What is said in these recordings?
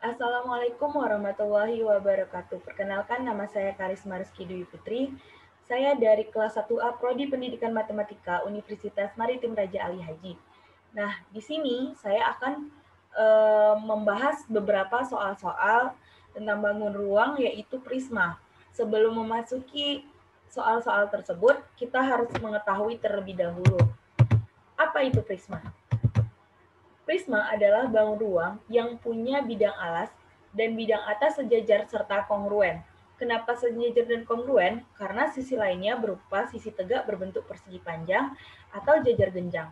Assalamualaikum warahmatullahi wabarakatuh. Perkenalkan, nama saya Karisma Rizky Dwi Putri. Saya dari kelas 1A Prodi Pendidikan Matematika Universitas Maritim Raja Ali Haji. Nah, di sini saya akan membahas beberapa soal-soal tentang bangun ruang, yaitu prisma. Sebelum memasuki soal-soal tersebut, kita harus mengetahui terlebih dahulu apa itu prisma. Prisma adalah bangun ruang yang punya bidang alas dan bidang atas sejajar serta kongruen. Kenapa sejajar dan kongruen? Karena sisi lainnya berupa sisi tegak berbentuk persegi panjang atau jajar genjang.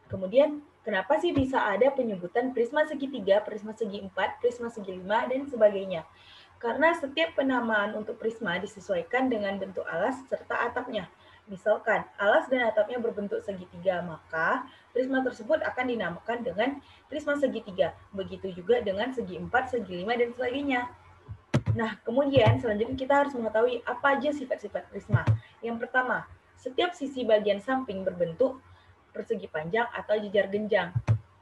Kemudian, kenapa sih bisa ada penyebutan prisma segitiga, prisma segi empat, prisma segi lima, dan sebagainya? Karena setiap penamaan untuk prisma disesuaikan dengan bentuk alas serta atapnya. Misalkan alas dan atapnya berbentuk segitiga, maka prisma tersebut akan dinamakan dengan prisma segitiga. Begitu juga dengan segi empat, segi lima, dan sebagainya. Nah, kemudian selanjutnya kita harus mengetahui apa aja sifat-sifat prisma. Yang pertama, setiap sisi bagian samping berbentuk persegi panjang atau jejar genjang.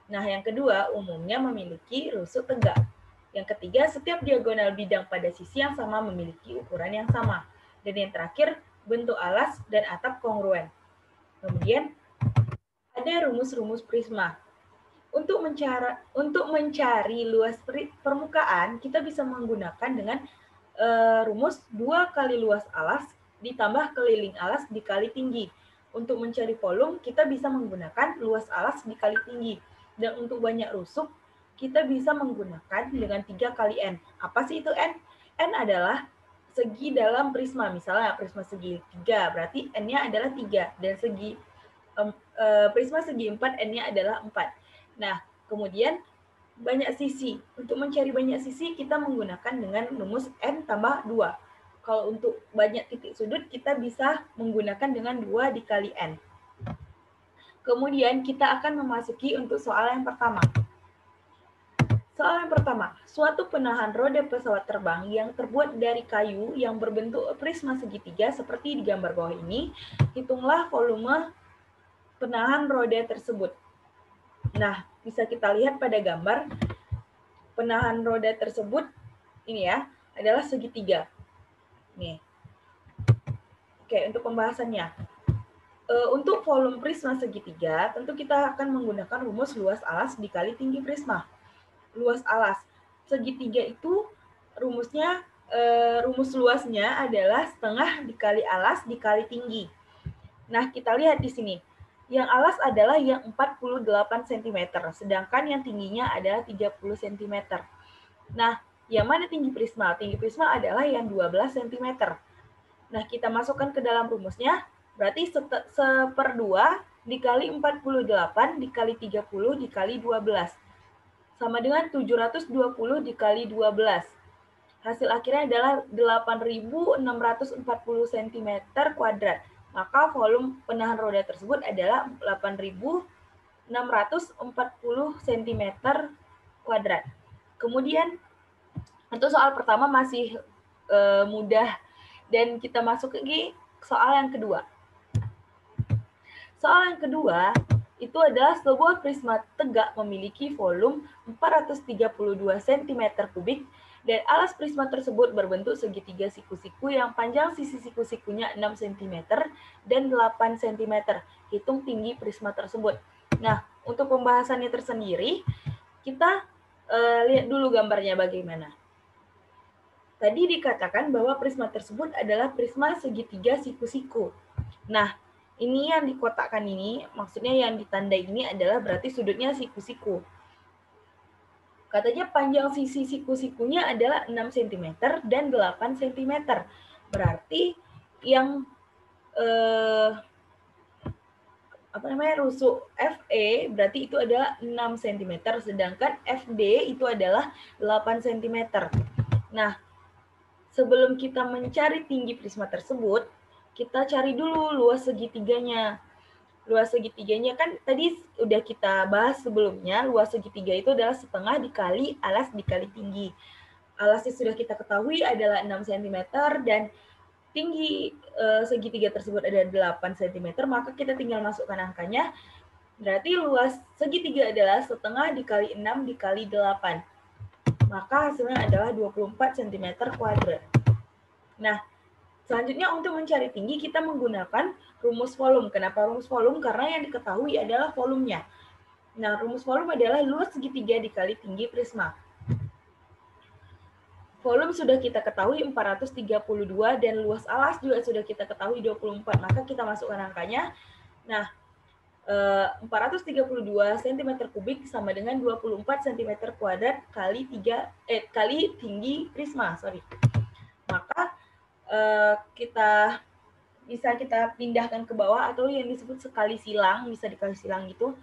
Nah, yang kedua, umumnya memiliki rusuk tegak. Yang ketiga, setiap diagonal bidang pada sisi yang sama memiliki ukuran yang sama. Dan yang terakhir, bentuk alas dan atap kongruen. Kemudian, ada rumus-rumus prisma. Untuk mencari luas permukaan, kita bisa menggunakan dengan rumus 2 kali luas alas ditambah keliling alas dikali tinggi. Untuk mencari volume, kita bisa menggunakan luas alas dikali tinggi. Dan untuk banyak rusuk, kita bisa menggunakan dengan 3 kali N. Apa sih itu N? N adalah segi dalam prisma. Misalnya prisma segi 3, berarti N-nya adalah 3. Dan prisma segi 4, N-nya adalah 4. Nah, kemudian banyak sisi. Untuk mencari banyak sisi, kita menggunakan dengan rumus N tambah 2. Kalau untuk banyak titik sudut, kita bisa menggunakan dengan 2 dikali N. Kemudian kita akan memasuki untuk soal yang pertama. Soal yang pertama, suatu penahan roda pesawat terbang yang terbuat dari kayu yang berbentuk prisma segitiga seperti di gambar bawah ini, hitunglah volume penahan roda tersebut. Nah, bisa kita lihat pada gambar, penahan roda tersebut ini ya, adalah segitiga. Nih. Oke, untuk pembahasannya. Untuk volume prisma segitiga, tentu kita akan menggunakan rumus luas alas dikali tinggi prisma. Luas alas segitiga itu rumusnya, rumus luasnya adalah setengah dikali alas dikali tinggi. Nah, kita lihat di sini. Yang alas adalah yang 48 cm, sedangkan yang tingginya adalah 30 cm. Nah, yang mana tinggi prisma? Tinggi prisma adalah yang 12 cm. Nah, kita masukkan ke dalam rumusnya, berarti 1/2 dikali 48 dikali 30 dikali 12. Sama dengan 720 dikali 12. Hasil akhirnya adalah 8.640 cm kuadrat. Maka volume penahan roda tersebut adalah 8.640 cm kuadrat. Kemudian, untuk soal pertama masih mudah, dan kita masuk ke soal yang kedua. Soal yang kedua itu adalah sebuah prisma tegak memiliki volume 432 cm kubik dan alas prisma tersebut berbentuk segitiga siku-siku yang panjang sisi siku-sikunya 6 cm dan 8 cm. Hitung tinggi prisma tersebut. Nah, untuk pembahasannya tersendiri, kita lihat dulu gambarnya bagaimana. Tadi dikatakan bahwa prisma tersebut adalah prisma segitiga siku-siku. Nah, ini yang dikotakkan ini, maksudnya yang ditandai ini adalah berarti sudutnya siku-siku. Katanya panjang sisi siku-sikunya adalah 6 cm dan 8 cm. Berarti yang rusuk FE berarti itu adalah 6 cm, sedangkan FD itu adalah 8 cm. Nah, sebelum kita mencari tinggi prisma tersebut, kita cari dulu luas segitiganya. Luas segitiganya kan tadi udah kita bahas sebelumnya, luas segitiga itu adalah setengah dikali alas dikali tinggi. Alasnya sudah kita ketahui adalah 6 cm dan tinggi segitiga tersebut ada 8 cm, maka kita tinggal masukkan angkanya. Berarti luas segitiga adalah setengah dikali 6 dikali 8. maka hasilnya adalah 24 cm kuadrat. Nah, selanjutnya untuk mencari tinggi kita menggunakan rumus volume. Kenapa rumus volume? Karena yang diketahui adalah volumenya. Nah, rumus volume adalah luas segitiga dikali tinggi prisma. Volume sudah kita ketahui 432 dan luas alas juga sudah kita ketahui 24. Maka kita masukkan angkanya. Nah, 432 cm kubik sama dengan 24 cm kuadrat kali tinggi prisma, Maka kita pindahkan ke bawah atau yang disebut sekali silang, bisa dikali silang gitu.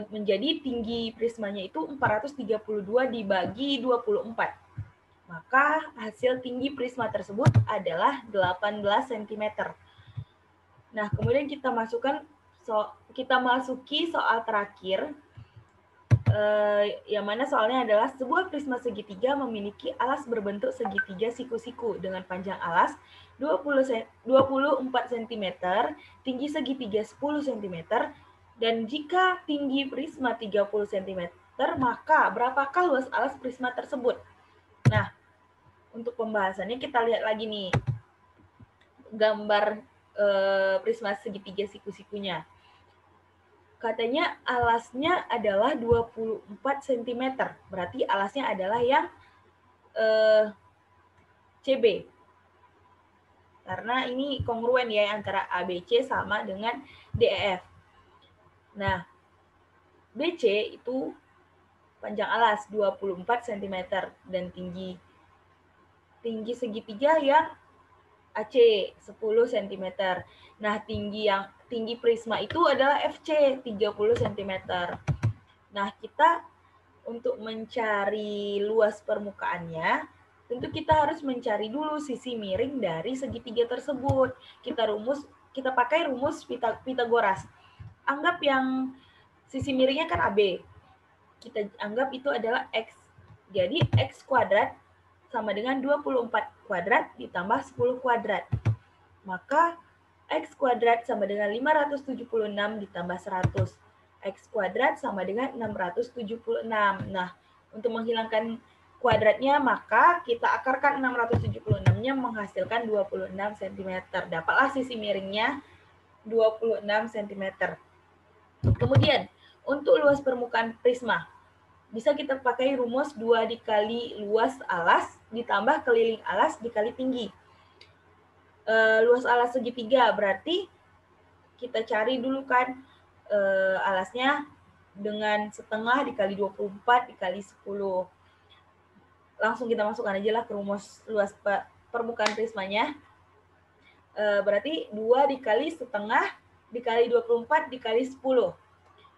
Menjadi tinggi prismanya itu 432 dibagi 24. Maka hasil tinggi prisma tersebut adalah 18 cm. Nah, kemudian kita masuki soal terakhir, yang mana soalnya adalah sebuah prisma segitiga memiliki alas berbentuk segitiga siku-siku dengan panjang alas 24 cm, tinggi segitiga 10 cm, dan jika tinggi prisma 30 cm, maka berapakah luas alas prisma tersebut? Nah, untuk pembahasannya kita lihat lagi nih gambar prisma segitiga siku-sikunya. Katanya alasnya adalah 24 cm. Berarti alasnya adalah yang CB. Karena ini kongruen ya antara ABC sama dengan DEF. Nah, BC itu panjang alas 24 cm dan tinggi segitiga yang AC 10 cm. Nah, tinggi prisma itu adalah FC 30 cm. Nah, kita untuk mencari luas permukaannya, tentu kita harus mencari dulu sisi miring dari segitiga tersebut. Kita pakai rumus Pitagoras. Anggap yang sisi miringnya kan AB. Kita anggap itu adalah X. Jadi X kuadrat sama dengan 24 kuadrat ditambah 10 kuadrat. Maka X kuadrat sama dengan 576 ditambah 100. X kuadrat sama dengan 676. Nah, untuk menghilangkan kuadratnya, maka kita akarkan 676-nya menghasilkan 26 cm. Dapatlah sisi miringnya 26 cm. Kemudian, untuk luas permukaan prisma, bisa kita pakai rumus 2 dikali luas alas ditambah keliling alas dikali tinggi. Luas alas segitiga berarti kita cari dulu kan alasnya dengan setengah dikali 24 dikali 10. Langsung kita masukkan aja lah ke rumus luas permukaan prismanya. Berarti 2 dikali setengah dikali 24 dikali 10.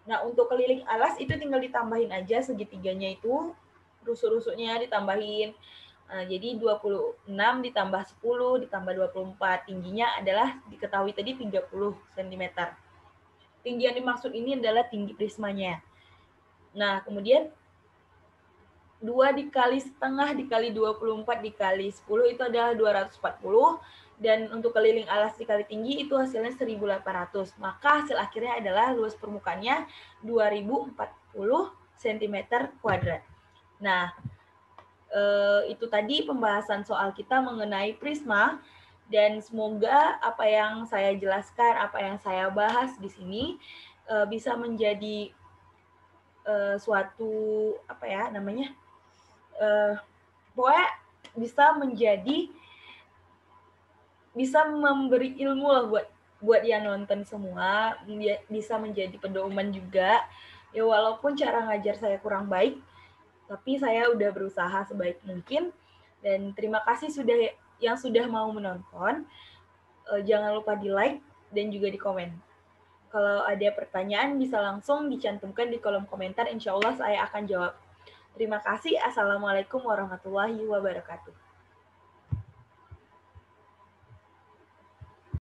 Nah, untuk keliling alas itu tinggal ditambahin aja segitiganya itu, rusuk-rusuknya ditambahin. Jadi 26 ditambah 10 ditambah 24. Tingginya adalah diketahui tadi 30 cm. Tinggi yang dimaksud ini adalah tinggi prismanya. Nah, kemudian 2 dikali setengah dikali 24 dikali 10 itu adalah 240. Dan untuk keliling alas dikali tinggi itu hasilnya 1800. Maka hasil akhirnya adalah luas permukaannya 2040 cm kuadrat. Nah, itu tadi pembahasan soal kita mengenai prisma, dan semoga apa yang saya jelaskan, apa yang saya bahas di sini bisa menjadi suatu pokoknya bisa memberi ilmu lah buat yang nonton semua, bisa menjadi pedoman juga. Ya walaupun cara ngajar saya kurang baik, tapi saya udah berusaha sebaik mungkin. Dan terima kasih yang sudah mau menonton. Jangan lupa di like dan juga di komen. Kalau ada pertanyaan bisa langsung dicantumkan di kolom komentar. Insya Allah saya akan jawab. Terima kasih. Assalamualaikum warahmatullahi wabarakatuh.